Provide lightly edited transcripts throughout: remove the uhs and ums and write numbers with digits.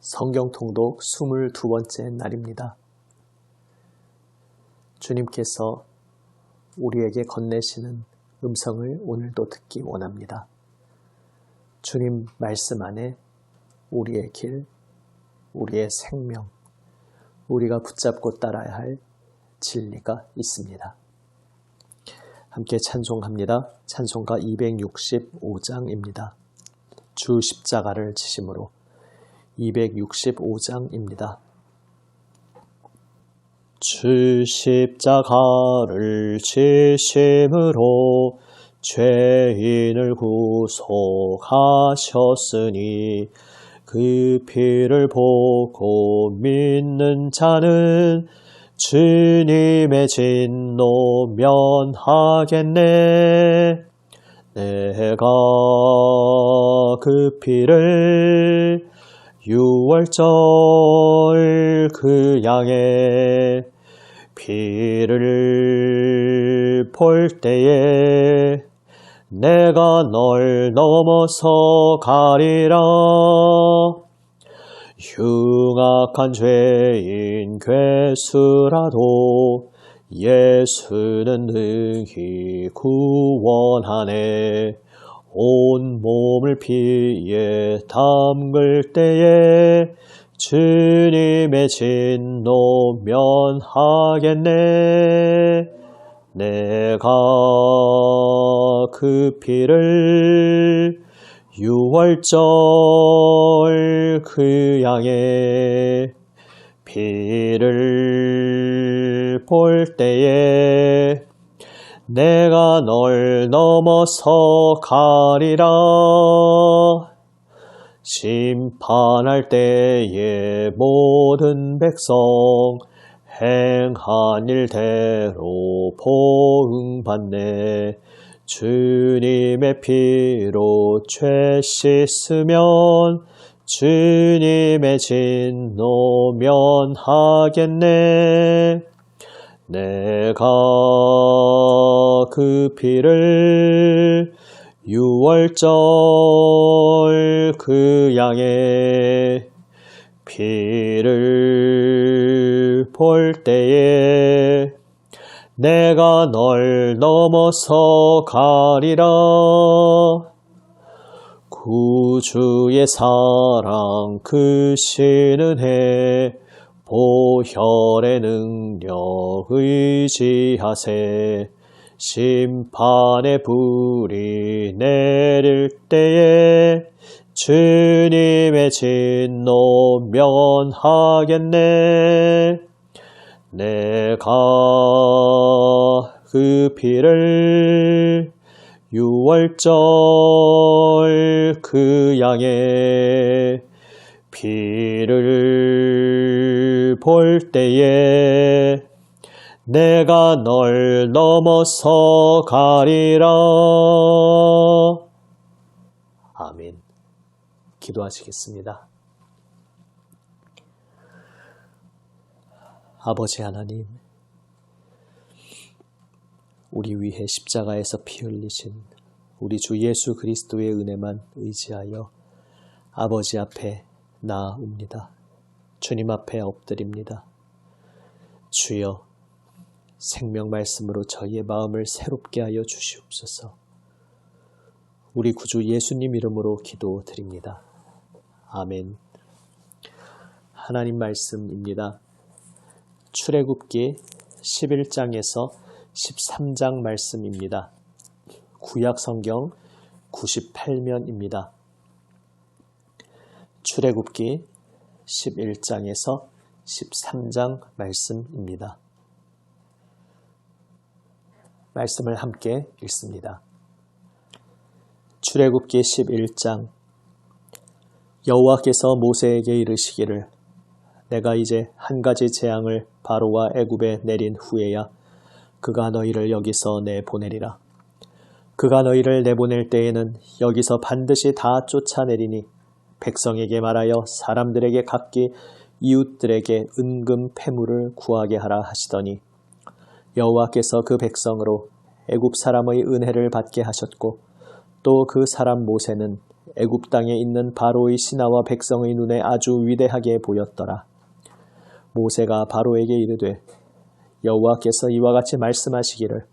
성경 통독 22번째 날입니다. 주님께서 우리에게 건네시는 음성을 오늘도 듣기 원합니다. 주님 말씀 안에 우리의 길, 우리의 생명, 우리가 붙잡고 따라야 할 진리가 있습니다. 함께 찬송합니다. 찬송가 265장입니다. 주 십자가를 지심으로 265장입니다. 주 십자가를 지심으로 죄인을 구속하셨으니 그 피를 보고 믿는 자는 주님의 진노 면하겠네. 내가 그 피를 유월절 그 양의 피를 볼 때에 내가 널 넘어서 가리라. 흉악한 죄인 괴수라도 예수는 능히 구원하네. 온 몸을 피에 담글 때에 주님의 진노 면하겠네. 내가 그 피를 유월절 그 양의 피를 볼 때에 내가 널 넘어서 가리라. 심판할 때에 모든 백성 행한 일대로 보응받네. 주님의 피로 죄 씻으면 주님의 진노 면하겠네. 내가 그 피를 유월절 그 양의 피를 볼 때에 내가 널 넘어서 가리라. 구주의 사랑 크신 은혜 보혈의 능력 의지하세. 심판의 불이 내릴 때에 주님의 진노 면하겠네. 내가 그 피를 유월절 그 양의 피를 볼 때에 내가 널 넘어서 가리라. 아멘. 기도하시겠습니다. 아버지 하나님, 우리 위해 십자가에서 피 흘리신 우리 주 예수 그리스도의 은혜만 의지하여 아버지 앞에 나아옵니다. 주님 앞에 엎드립니다. 주여, 생명 말씀으로 저희의 마음을 새롭게 하여 주시옵소서. 우리 구주 예수님 이름으로 기도드립니다. 아멘. 하나님 말씀입니다. 출애굽기 11장에서 13장 말씀입니다. 구약 성경 98면입니다. 출애굽기 11장에서 13장 말씀입니다. 말씀을 함께 읽습니다. 출애굽기 11장. 여호와께서 모세에게 이르시기를 내가 이제 한 가지 재앙을 바로와 애굽에 내린 후에야 그가 너희를 여기서 내보내리라. 그가 너희를 내보낼 때에는 여기서 반드시 다 쫓아내리니 백성에게 말하여 사람들에게 각기 이웃들에게 은금 패물을 구하게 하라 하시더니 여호와께서 그 백성으로 애굽 사람의 은혜를 받게 하셨고 또 그 사람 모세는 애굽 땅에 있는 바로의 신하와 백성의 눈에 아주 위대하게 보였더라. 모세가 바로에게 이르되 여호와께서 이와 같이 말씀하시기를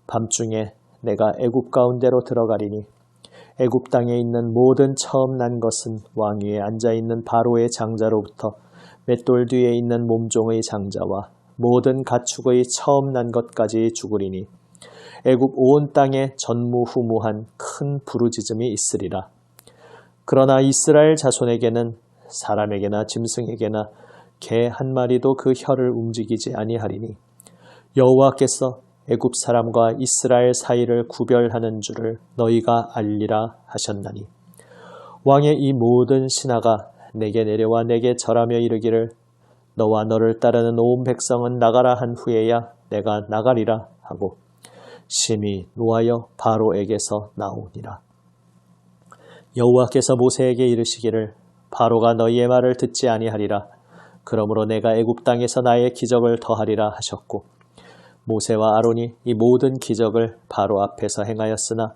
밤중에 내가 애굽 가운데로 들어가리니 애굽 땅에 있는 모든 처음 난 것은 왕 위에 앉아있는 바로의 장자로부터 맷돌 뒤에 있는 몸종의 장자와 모든 가축의 처음 난 것까지 죽으리니 애굽 온 땅에 전무후무한 큰 부르짖음이 있으리라. 그러나 이스라엘 자손에게는 사람에게나 짐승에게나 개 한 마리도 그 혀를 움직이지 아니하리니 여호와께서 애굽 사람과 이스라엘 사이를 구별하는 줄을 너희가 알리라 하셨나니 왕의 이 모든 신하가 내게 내려와 내게 절하며 이르기를 너와 너를 따르는 온 백성은 나가라 한 후에야 내가 나가리라 하고 심히 노하여 바로에게서 나오니라. 여호와께서 모세에게 이르시기를 바로가 너희의 말을 듣지 아니하리라. 그러므로 내가 애굽 땅에서 나의 기적을 더하리라 하셨고 모세와 아론이 이 모든 기적을 바로 앞에서 행하였으나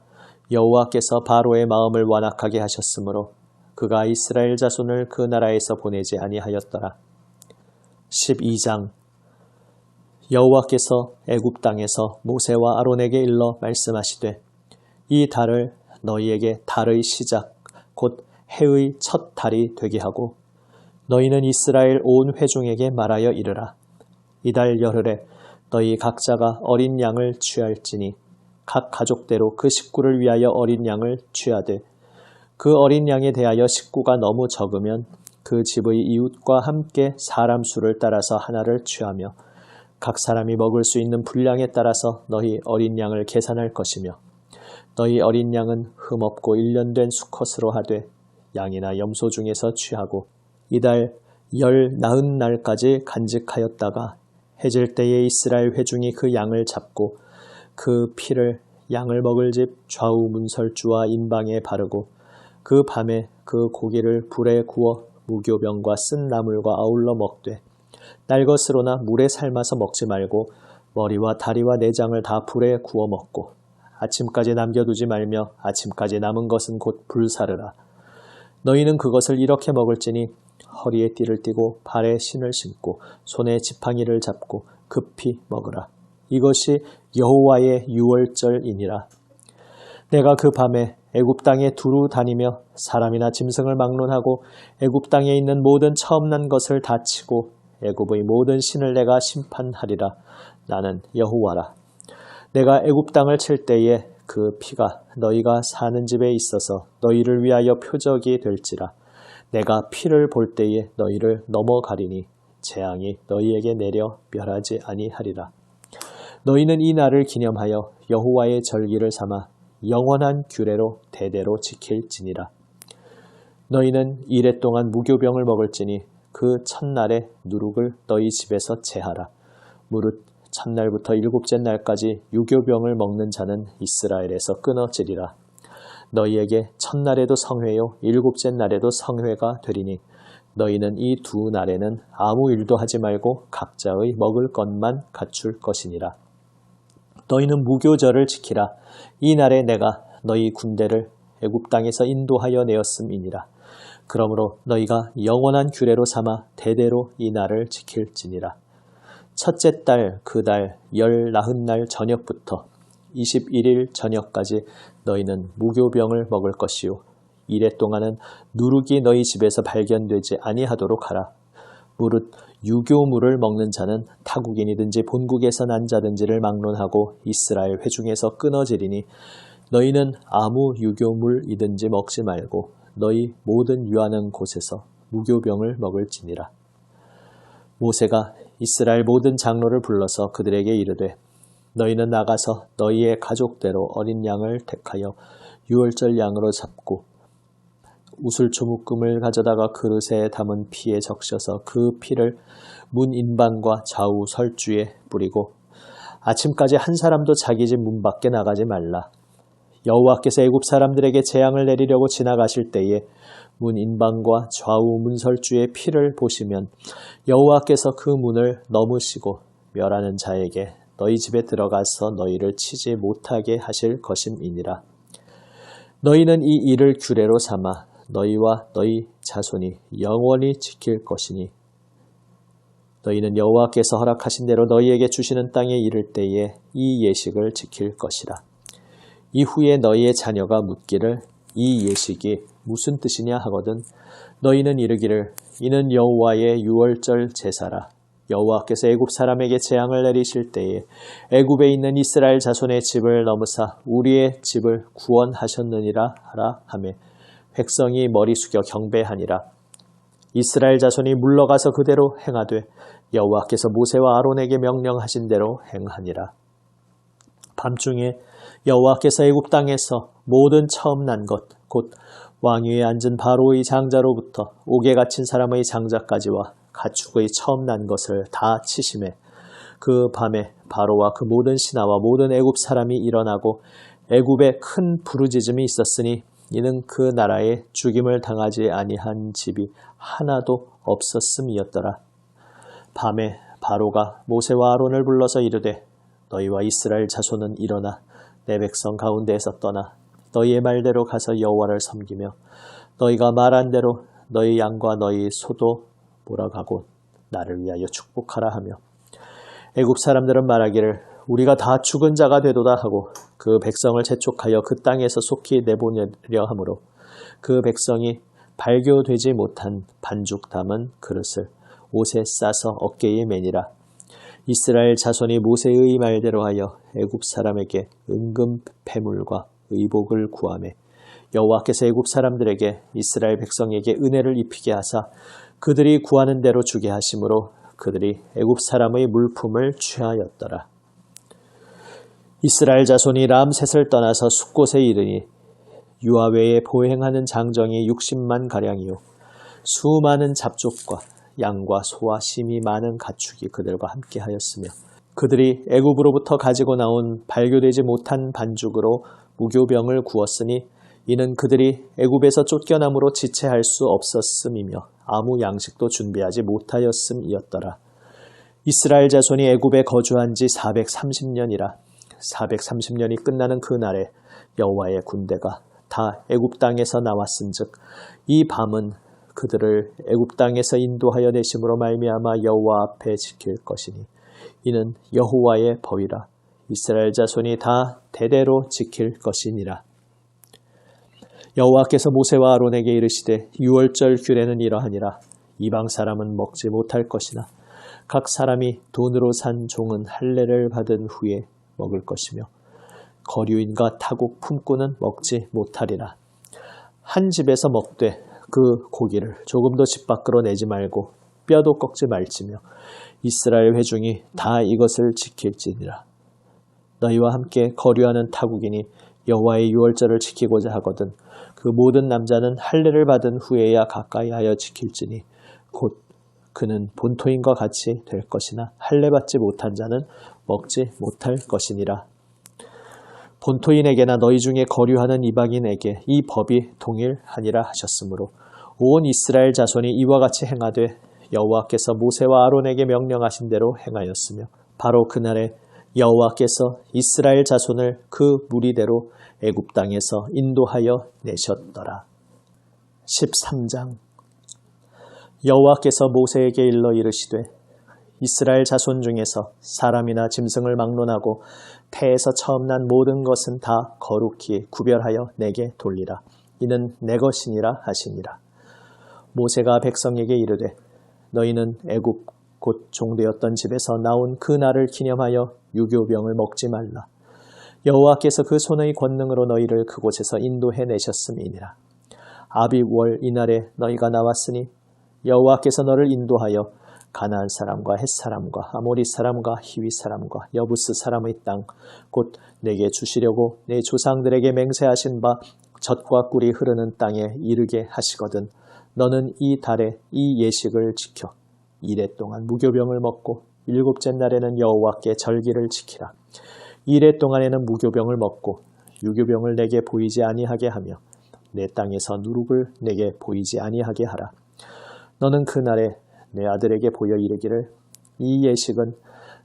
여호와께서 바로의 마음을 완악하게 하셨으므로 그가 이스라엘 자손을 그 나라에서 보내지 아니하였더라. 12장 여호와께서 애굽 땅에서 모세와 아론에게 일러 말씀하시되 이 달을 너희에게 달의 시작 곧 해의 첫 달이 되게 하고 너희는 이스라엘 온 회중에게 말하여 이르라. 이달 열흘에 너희 각자가 어린 양을 취할지니 각 가족대로 그 식구를 위하여 어린 양을 취하되 그 어린 양에 대하여 식구가 너무 적으면 그 집의 이웃과 함께 사람 수를 따라서 하나를 취하며 각 사람이 먹을 수 있는 분량에 따라서 너희 어린 양을 계산할 것이며 너희 어린 양은 흠없고 1년 된 수컷으로 하되 양이나 염소 중에서 취하고 이달 90날까지 간직하였다가 해질 때에 이스라엘 회중이 그 양을 잡고 그 피를 양을 먹을 집 좌우 문설주와 인방에 바르고 그 밤에 그 고기를 불에 구워 무교병과 쓴 나물과 아울러 먹되 날것으로나 물에 삶아서 먹지 말고 머리와 다리와 내장을 다 불에 구워 먹고 아침까지 남겨두지 말며 아침까지 남은 것은 곧 불사르라. 너희는 그것을 이렇게 먹을지니 허리에 띠를 띠고 발에 신을 신고 손에 지팡이를 잡고 급히 먹으라. 이것이 여호와의 유월절이니라. 내가 그 밤에 애굽 땅에 두루 다니며 사람이나 짐승을 막론하고 애굽 땅에 있는 모든 처음 난 것을 다 치고 애굽의 모든 신을 내가 심판하리라. 나는 여호와라. 내가 애굽 땅을 칠 때에 그 피가 너희가 사는 집에 있어서 너희를 위하여 표적이 될지라. 내가 피를 볼 때에 너희를 넘어가리니 재앙이 너희에게 내려 멸하지 아니하리라. 너희는 이 날을 기념하여 여호와의 절기를 삼아 영원한 규례로 대대로 지킬지니라. 너희는 이레 동안 무교병을 먹을지니 그 첫날에 누룩을 너희 집에서 제하라. 무릇 첫날부터 일곱째 날까지 유교병을 먹는 자는 이스라엘에서 끊어지리라. 너희에게 첫날에도 성회요 일곱째 날에도 성회가 되리니 너희는 이 두 날에는 아무 일도 하지 말고 각자의 먹을 것만 갖출 것이니라. 너희는 무교절을 지키라. 이 날에 내가 너희 군대를 애굽 땅에서 인도하여 내었음이니라. 그러므로 너희가 영원한 규례로 삼아 대대로 이 날을 지킬지니라. 첫째 달 그 달 90날 저녁부터 21일 저녁까지 너희는 무교병을 먹을 것이요 이래 동안은 누룩이 너희 집에서 발견되지 아니하도록 하라. 무릇 유교물을 먹는 자는 타국인이든지 본국에서 난 자든지를 막론하고 이스라엘 회중에서 끊어지리니 너희는 아무 유교물이든지 먹지 말고 너희 모든 유하는 곳에서 무교병을 먹을지니라. 모세가 이스라엘 모든 장로를 불러서 그들에게 이르되 너희는 나가서 너희의 가족대로 어린 양을 택하여 유월절 양으로 잡고 우슬초 묶음을 가져다가 그릇에 담은 피에 적셔서 그 피를 문 인방과 좌우 설주에 뿌리고 아침까지 한 사람도 자기 집 문 밖에 나가지 말라. 여호와께서 애굽 사람들에게 재앙을 내리려고 지나가실 때에 문 인방과 좌우 문설주의 피를 보시면 여호와께서 그 문을 넘으시고 멸하는 자에게 너희 집에 들어가서 너희를 치지 못하게 하실 것임이니라. 너희는 이 일을 규례로 삼아 너희와 너희 자손이 영원히 지킬 것이니 너희는 여호와께서 허락하신 대로 너희에게 주시는 땅에 이를 때에 이 예식을 지킬 것이라. 이후에 너희의 자녀가 묻기를 이 예식이 무슨 뜻이냐 하거든 너희는 이르기를 이는 여호와의 유월절 제사라. 여호와께서 애굽 사람에게 재앙을 내리실 때에 애굽에 있는 이스라엘 자손의 집을 넘으사 우리의 집을 구원하셨느니라 하라 하매 백성이 머리 숙여 경배하니라. 이스라엘 자손이 물러가서 그대로 행하되 여호와께서 모세와 아론에게 명령하신 대로 행하니라. 밤중에 여호와께서 애굽 땅에서 모든 처음 난 것 곧 왕위에 앉은 바로의 장자로부터 옥에 갇힌 사람의 장자까지와 가축의 처음 난 것을 다 치심해 그 밤에 바로와 그 모든 신하와 모든 애굽 사람이 일어나고 애굽에 큰 부르짖음이 있었으니 이는 그 나라에 죽임을 당하지 아니한 집이 하나도 없었음이었더라. 밤에 바로가 모세와 아론을 불러서 이르되 너희와 이스라엘 자손은 일어나 내 백성 가운데에서 떠나 너희의 말대로 가서 여호와를 섬기며 너희가 말한 대로 너희 양과 너희 소도 몰아가고 나를 위하여 축복하라 하며 애굽 사람들은 말하기를 우리가 다 죽은 자가 되도다 하고 그 백성을 재촉하여 그 땅에서 속히 내보내려 하므로 그 백성이 발교되지 못한 반죽 담은 그릇을 옷에 싸서 어깨에 매니라. 이스라엘 자손이 모세의 말대로 하여 애굽 사람에게 은금 패물과 의복을 구하매 여호와께서 애굽 사람들에게 이스라엘 백성에게 은혜를 입히게 하사 그들이 구하는 대로 주게 하심으로 그들이 애굽 사람의 물품을 취하였더라. 이스라엘 자손이 람셋을 떠나서 숫곳에 이르니 유아 외에 보행하는 장정이 60만 가량이요 수많은 잡족과 양과 소와 심이 많은 가축이 그들과 함께 하였으며 그들이 애굽으로부터 가지고 나온 발교되지 못한 반죽으로 무교병을 구웠으니 이는 그들이 애굽에서 쫓겨남으로 지체할 수 없었음이며 아무 양식도 준비하지 못하였음이었더라. 이스라엘 자손이 애굽에 거주한 지 430년이라 430년이 끝나는 그날에 여호와의 군대가 다 애굽 땅에서 나왔은즉 이 밤은 그들을 애굽 땅에서 인도하여 내심으로 말미암아 여호와 앞에 지킬 것이니 이는 여호와의 법이라. 이스라엘 자손이 다 대대로 지킬 것이니라. 여호와께서 모세와 아론에게 이르시되 유월절 규례는 이러하니라. 이방 사람은 먹지 못할 것이나 각 사람이 돈으로 산 종은 할례를 받은 후에 먹을 것이며 거류인과 타국 품꾼은 먹지 못하리라. 한 집에서 먹되 그 고기를 조금도 집 밖으로 내지 말고 뼈도 꺾지 말지며 이스라엘 회중이 다 이것을 지킬지니라. 너희와 함께 거류하는 타국인이 여호와의 유월절을 지키고자 하거든 그 모든 남자는 할례를 받은 후에야 가까이 하여 지킬지니 곧 그는 본토인과 같이 될 것이나 할례 받지 못한 자는 먹지 못할 것이니라. 본토인에게나 너희 중에 거류하는 이방인에게 이 법이 동일하니라 하셨으므로 온 이스라엘 자손이 이와 같이 행하되 여호와께서 모세와 아론에게 명령하신 대로 행하였으며 바로 그날에 여호와께서 이스라엘 자손을 그 무리대로 애굽 땅에서 인도하여 내셨더라. 13장 여호와께서 모세에게 일러 이르시되 이스라엘 자손 중에서 사람이나 짐승을 막론하고 태에서 처음 난 모든 것은 다 거룩히 구별하여 내게 돌리라. 이는 내 것이니라 하시니라. 모세가 백성에게 이르되 너희는 애굽 곧 종되었던 집에서 나온 그 날을 기념하여 유교병을 먹지 말라. 여호와께서 그 손의 권능으로 너희를 그곳에서 인도해 내셨음이니라. 아비월 이날에 너희가 나왔으니 여호와께서 너를 인도하여 가나안 사람과 헷 사람과 아모리 사람과 히위 사람과 여부스 사람의 땅 곧 내게 주시려고 내 조상들에게 맹세하신 바 젖과 꿀이 흐르는 땅에 이르게 하시거든 너는 이 달에 이 예식을 지켜 이래 동안 무교병을 먹고 일곱째 날에는 여호와께 절기를 지키라. 이래 동안에는 무교병을 먹고 유교병을 내게 보이지 아니하게 하며 내 땅에서 누룩을 내게 보이지 아니하게 하라. 너는 그날에 내 아들에게 보여 이르기를 이 예식은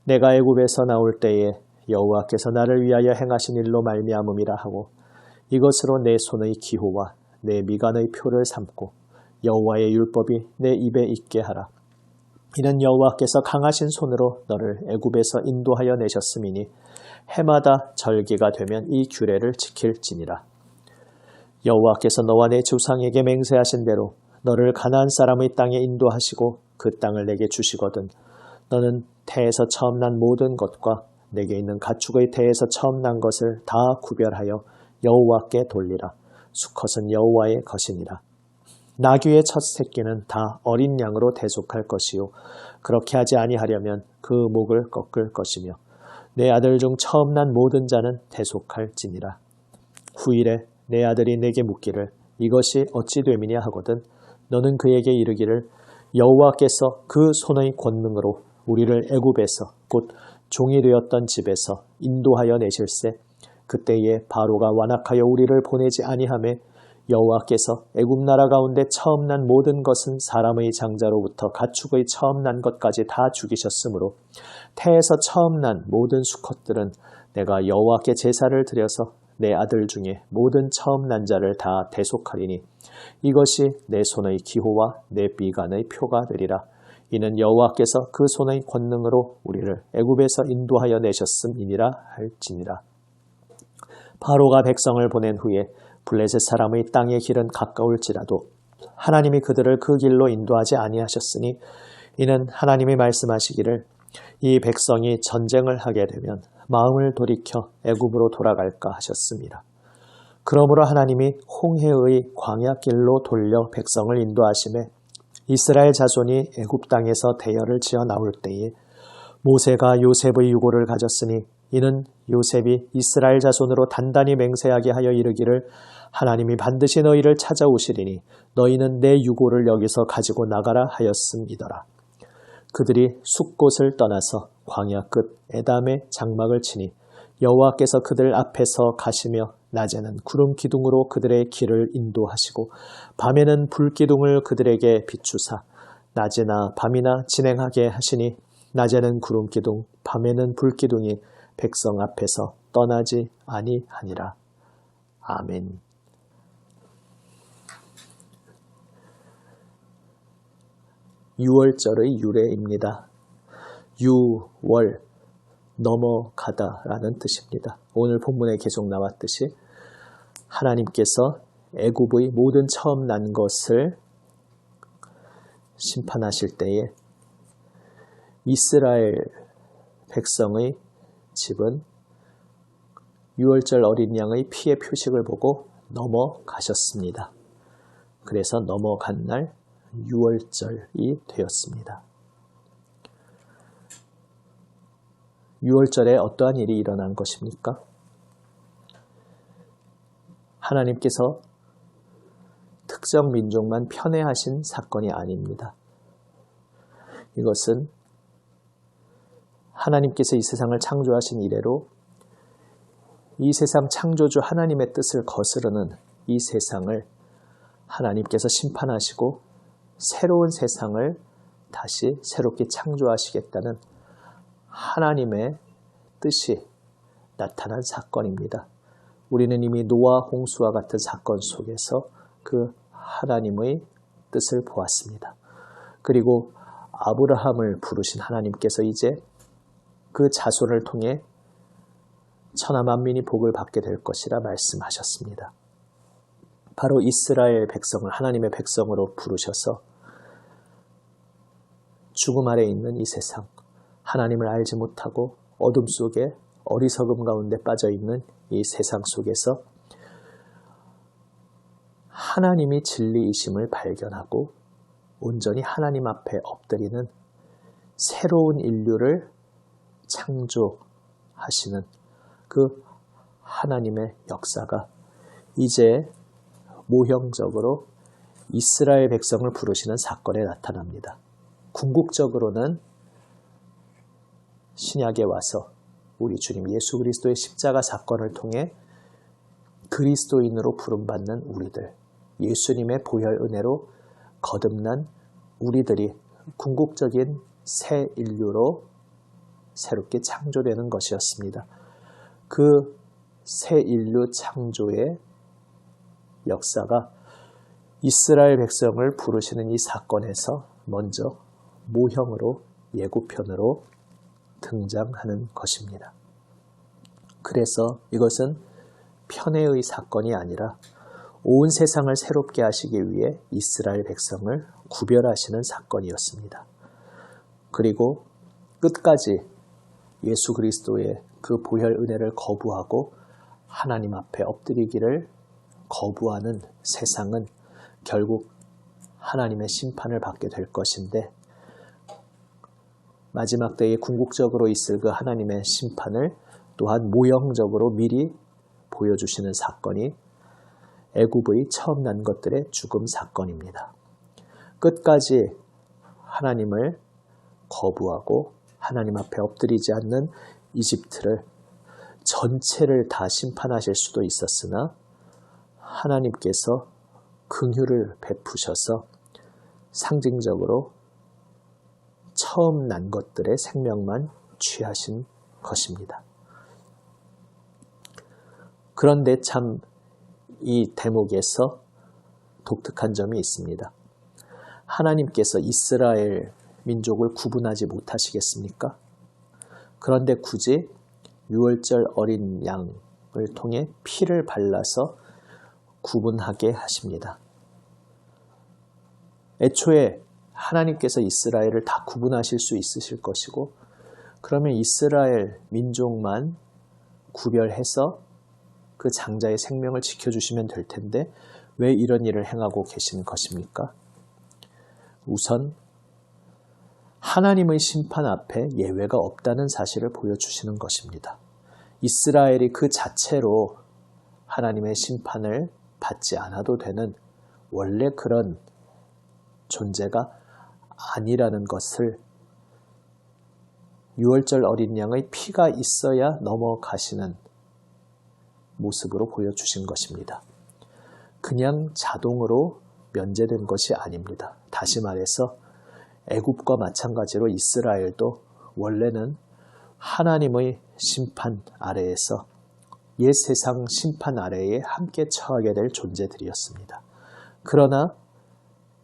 내가 애굽에서 나올 때에 여호와께서 나를 위하여 행하신 일로 말미암음이라 하고 이것으로 내 손의 기호와 내 미간의 표를 삼고 여호와의 율법이 내 입에 있게 하라. 이는 여호와께서 강하신 손으로 너를 애굽에서 인도하여 내셨음이니 해마다 절기가 되면 이 규례를 지킬지니라. 여호와께서 너와 내 조상에게 맹세하신 대로 너를 가나안 사람의 땅에 인도하시고 그 땅을 내게 주시거든 너는 태에서 처음 난 모든 것과 내게 있는 가축의 태에서 처음 난 것을 다 구별하여 여호와께 돌리라. 수컷은 여호와의 것이니라. 나귀의 첫 새끼는 다 어린 양으로 대속할 것이요 그렇게 하지 아니하려면 그 목을 꺾을 것이며 내 아들 중 처음 난 모든 자는 대속할지니라. 후일에 내 아들이 내게 묻기를 이것이 어찌 됨이냐 하거든 너는 그에게 이르기를 여호와께서 그 손의 권능으로 우리를 애굽에서 곧 종이 되었던 집에서 인도하여 내실세 그때에 바로가 완악하여 우리를 보내지 아니하매 여호와께서 애굽 나라 가운데 처음 난 모든 것은 사람의 장자로부터 가축의 처음 난 것까지 다 죽이셨으므로 태에서 처음 난 모든 수컷들은 내가 여호와께 제사를 드려서 내 아들 중에 모든 처음 난 자를 다 대속하리니 이것이 내 손의 기호와 내 미간의 표가 되리라. 이는 여호와께서 그 손의 권능으로 우리를 애굽에서 인도하여 내셨음이니라 할지니라. 바로가 백성을 보낸 후에 블레셋 사람의 땅의 길은 가까울지라도 하나님이 그들을 그 길로 인도하지 아니하셨으니 이는 하나님이 말씀하시기를 이 백성이 전쟁을 하게 되면 마음을 돌이켜 애굽으로 돌아갈까 하셨습니다. 그러므로 하나님이 홍해의 광야길로 돌려 백성을 인도하심에 이스라엘 자손이 애굽 땅에서 대열을 지어 나올 때에 모세가 요셉의 유고를 가졌으니 이는 요셉이 이스라엘 자손으로 단단히 맹세하게 하여 이르기를 하나님이 반드시 너희를 찾아오시리니 너희는 내 유고를 여기서 가지고 나가라 하였음이더라. 그들이 숲곳을 떠나서 광야 끝 에담에 장막을 치니 여호와께서 그들 앞에서 가시며 낮에는 구름 기둥으로 그들의 길을 인도하시고 밤에는 불 기둥을 그들에게 비추사 낮이나 밤이나 진행하게 하시니 낮에는 구름 기둥 밤에는 불 기둥이 백성 앞에서 떠나지 아니하니라. 아멘. 유월절의 유래입니다. 유월, 넘어가다라는 뜻입니다. 오늘 본문에 계속 나왔듯이 하나님께서 애굽의 모든 처음 난 것을 심판하실 때에 이스라엘 백성의 집은 유월절 어린 양의 피의 표식을 보고 넘어가셨습니다. 그래서 넘어간 날 유월절이 되었습니다. 유월절에 어떠한 일이 일어난 것입니까? 하나님께서 특정 민족만 편애하신 사건이 아닙니다. 이것은 하나님께서 이 세상을 창조하신 이래로 이 세상 창조주 하나님의 뜻을 거스르는 이 세상을 하나님께서 심판하시고 새로운 세상을 다시 새롭게 창조하시겠다는 하나님의 뜻이 나타난 사건입니다. 우리는 이미 노아 홍수와 같은 사건 속에서 그 하나님의 뜻을 보았습니다. 그리고 아브라함을 부르신 하나님께서 이제 그 자손을 통해 천하 만민이 복을 받게 될 것이라 말씀하셨습니다. 바로 이스라엘 백성을 하나님의 백성으로 부르셔서 죽음 아래 있는 이 세상, 하나님을 알지 못하고 어둠 속에 어리석음 가운데 빠져있는 이 세상 속에서 하나님이 진리이심을 발견하고 온전히 하나님 앞에 엎드리는 새로운 인류를 창조하시는 그 하나님의 역사가 이제 모형적으로 이스라엘 백성을 부르시는 사건에 나타납니다. 궁극적으로는 신약에 와서 우리 주님 예수 그리스도의 십자가 사건을 통해 그리스도인으로 부름받는 우리들, 예수님의 보혈 은혜로 거듭난 우리들이 궁극적인 새 인류로 새롭게 창조되는 것이었습니다. 그 새 인류 창조의 역사가 이스라엘 백성을 부르시는 이 사건에서 먼저 모형으로 예고편으로 등장하는 것입니다. 그래서 이것은 편애의 사건이 아니라 온 세상을 새롭게 하시기 위해 이스라엘 백성을 구별하시는 사건이었습니다. 그리고 끝까지 예수 그리스도의 그 보혈 은혜를 거부하고 하나님 앞에 엎드리기를 거부하는 세상은 결국 하나님의 심판을 받게 될 것인데, 마지막 때에 궁극적으로 있을 그 하나님의 심판을 또한 모형적으로 미리 보여주시는 사건이 애굽의 처음 난 것들의 죽음 사건입니다. 끝까지 하나님을 거부하고 하나님 앞에 엎드리지 않는 이집트를 전체를 다 심판하실 수도 있었으나 하나님께서 긍휼을 베푸셔서 상징적으로 처음 난 것들의 생명만 취하신 것입니다. 그런데 참 이 대목에서 독특한 점이 있습니다. 하나님께서 이스라엘 민족을 구분하지 못하시겠습니까? 그런데 굳이 유월절 어린 양을 통해 피를 발라서 구분하게 하십니다. 애초에 하나님께서 이스라엘을 다 구분하실 수 있으실 것이고, 그러면 이스라엘 민족만 구별해서 그 장자의 생명을 지켜주시면 될 텐데 왜 이런 일을 행하고 계신 것입니까? 우선 하나님의 심판 앞에 예외가 없다는 사실을 보여주시는 것입니다. 이스라엘이 그 자체로 하나님의 심판을 받지 않아도 되는 원래 그런 존재가 아니라는 것을 유월절 어린 양의 피가 있어야 넘어가시는 모습으로 보여주신 것입니다. 그냥 자동으로 면제된 것이 아닙니다. 다시 말해서 애굽과 마찬가지로 이스라엘도 원래는 하나님의 심판 아래에서 옛 세상 심판 아래에 함께 처하게 될 존재들이었습니다. 그러나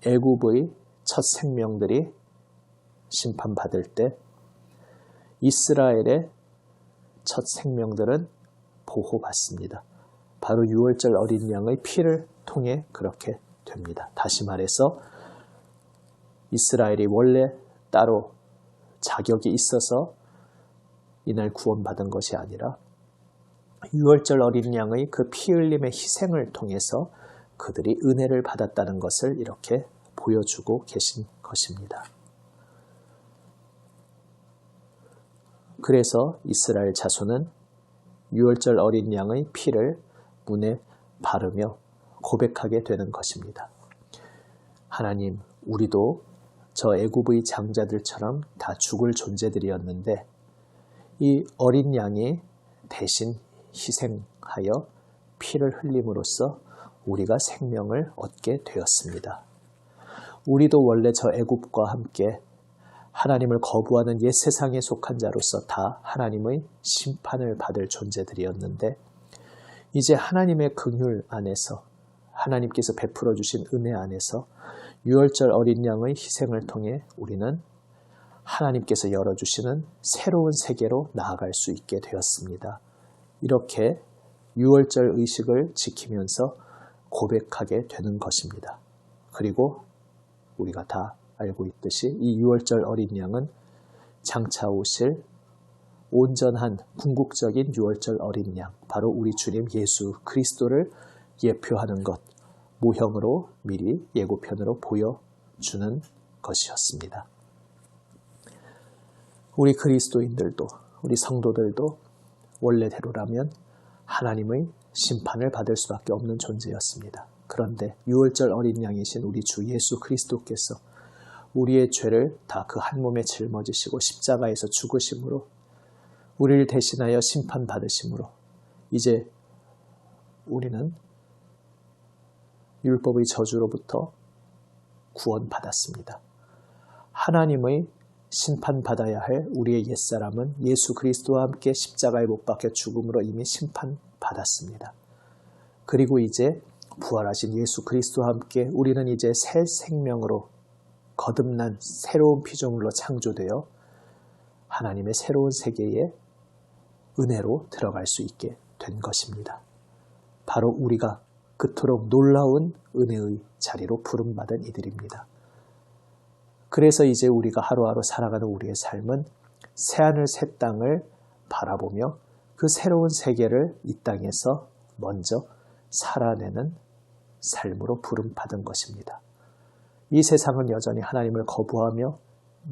애굽의 첫 생명들이 심판받을 때 이스라엘의 첫 생명들은 보호받습니다. 바로 유월절 어린 양의 피를 통해 그렇게 됩니다. 다시 말해서 이스라엘이 원래 따로 자격이 있어서 이날 구원받은 것이 아니라 유월절 어린 양의 그 피 흘림의 희생을 통해서 그들이 은혜를 받았다는 것을 이렇게 보여주고 계신 것입니다. 그래서 이스라엘 자손은 유월절 어린 양의 피를 문에 바르며 고백하게 되는 것입니다. 하나님, 우리도 저 애굽의 장자들처럼 다 죽을 존재들이었는데 이 어린 양이 대신 희생하여 피를 흘림으로써 우리가 생명을 얻게 되었습니다. 우리도 원래 저 애굽과 함께 하나님을 거부하는 옛 세상에 속한 자로서 다 하나님의 심판을 받을 존재들이었는데 이제 하나님의 긍휼 안에서 하나님께서 베풀어 주신 은혜 안에서 유월절 어린 양의 희생을 통해 우리는 하나님께서 열어주시는 새로운 세계로 나아갈 수 있게 되었습니다. 이렇게 유월절 의식을 지키면서 고백하게 되는 것입니다. 그리고 우리가 다 알고 있듯이 이 유월절 어린 양은 장차 오실 온전한 궁극적인 유월절 어린 양, 바로 우리 주님 예수 그리스도를 예표하는 것, 모형으로 미리 예고편으로 보여주는 것이었습니다. 우리 그리스도인들도, 우리 성도들도 원래대로라면 하나님의 심판을 받을 수밖에 없는 존재였습니다. 그런데 유월절 어린 양이신 우리 주 예수 그리스도께서 우리의 죄를 다 그 한 몸에 짊어지시고 십자가에서 죽으심으로 우리를 대신하여 심판받으심으로 이제 우리는 율법의 저주로부터 구원받았습니다. 하나님의 심판받아야 할 우리의 옛사람은 예수 그리스도와 함께 십자가에 못 박혀 죽음으로 이미 심판받았습니다. 그리고 이제 부활하신 예수 그리스도와 함께 우리는 이제 새 생명으로 거듭난 새로운 피조물로 창조되어 하나님의 새로운 세계에 은혜로 들어갈 수 있게 된 것입니다. 바로 우리가 그토록 놀라운 은혜의 자리로 부름받은 이들입니다. 그래서 이제 우리가 하루하루 살아가는 우리의 삶은 새하늘 새 땅을 바라보며 그 새로운 세계를 이 땅에서 먼저 살아내는 삶으로 부름받은 것입니다. 이 세상은 여전히 하나님을 거부하며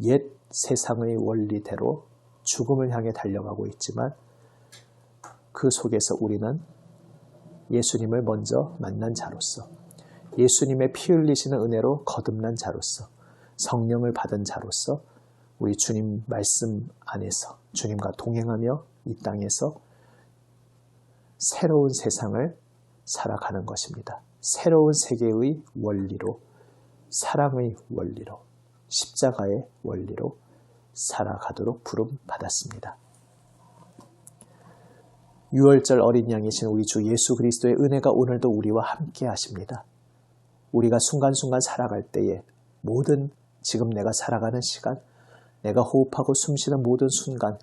옛 세상의 원리대로 죽음을 향해 달려가고 있지만 그 속에서 우리는 예수님을 먼저 만난 자로서 예수님의 피 흘리시는 은혜로 거듭난 자로서 성령을 받은 자로서 우리 주님 말씀 안에서 주님과 동행하며 이 땅에서 새로운 세상을 살아가는 것입니다. 새로운 세계의 원리로, 사랑의 원리로, 십자가의 원리로 살아가도록 부름받았습니다. 유월절 어린 양이신 우리 주 예수 그리스도의 은혜가 오늘도 우리와 함께 하십니다. 우리가 순간순간 살아갈 때에 모든 지금 내가 살아가는 시간, 내가 호흡하고 숨쉬는 모든 순간,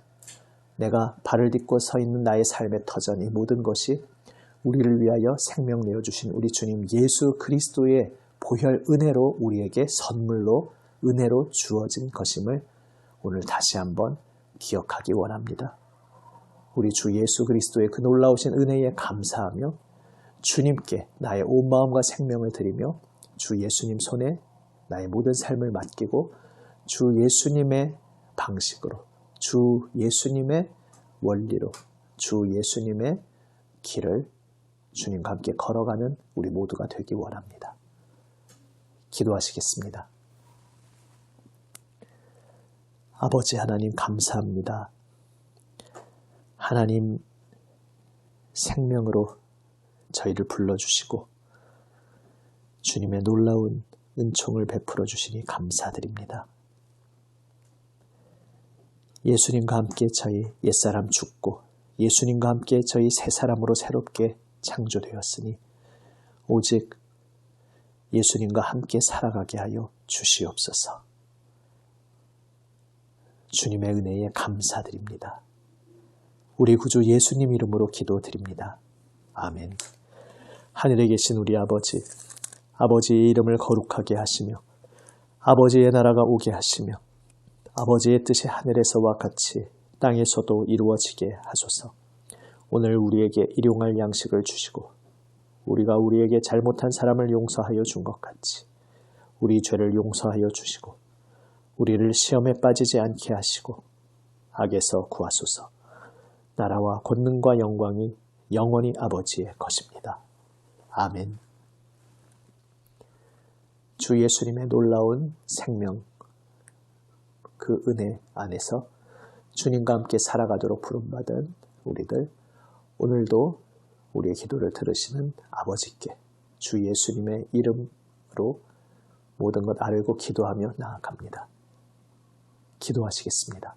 내가 발을 딛고 서 있는 나의 삶의 터전, 이 모든 것이 우리를 위하여 생명 내어주신 우리 주님 예수 그리스도의 보혈 은혜로 우리에게 선물로 은혜로 주어진 것임을 오늘 다시 한번 기억하기 원합니다. 우리 주 예수 그리스도의 그 놀라우신 은혜에 감사하며 주님께 나의 온 마음과 생명을 드리며 주 예수님 손에 나의 모든 삶을 맡기고 주 예수님의 방식으로, 주 예수님의 원리로, 주 예수님의 길을 주님과 함께 걸어가는 우리 모두가 되기 원합니다. 기도하시겠습니다. 아버지 하나님 감사합니다. 하나님 생명으로 저희를 불러주시고 주님의 놀라운 은총을 베풀어 주시니 감사드립니다. 예수님과 함께 저희 옛사람 죽고 예수님과 함께 저희 새 사람으로 새롭게 창조되었으니 오직 예수님과 함께 살아가게 하여 주시옵소서. 주님의 은혜에 감사드립니다. 우리 구주 예수님 이름으로 기도드립니다. 아멘. 하늘에 계신 우리 아버지, 아버지의 이름을 거룩하게 하시며 아버지의 나라가 오게 하시며 아버지의 뜻이 하늘에서와 같이 땅에서도 이루어지게 하소서. 오늘 우리에게 일용할 양식을 주시고 우리가 우리에게 잘못한 사람을 용서하여 준 것 같이 우리 죄를 용서하여 주시고 우리를 시험에 빠지지 않게 하시고 악에서 구하소서. 나라와 권능과 영광이 영원히 아버지의 것입니다. 아멘. 주 예수님의 놀라운 생명, 그 은혜 안에서 주님과 함께 살아가도록 부름받은 우리들, 오늘도 우리의 기도를 들으시는 아버지께 주 예수님의 이름으로 모든 것 알고 기도하며 나아갑니다. 기도하시겠습니다.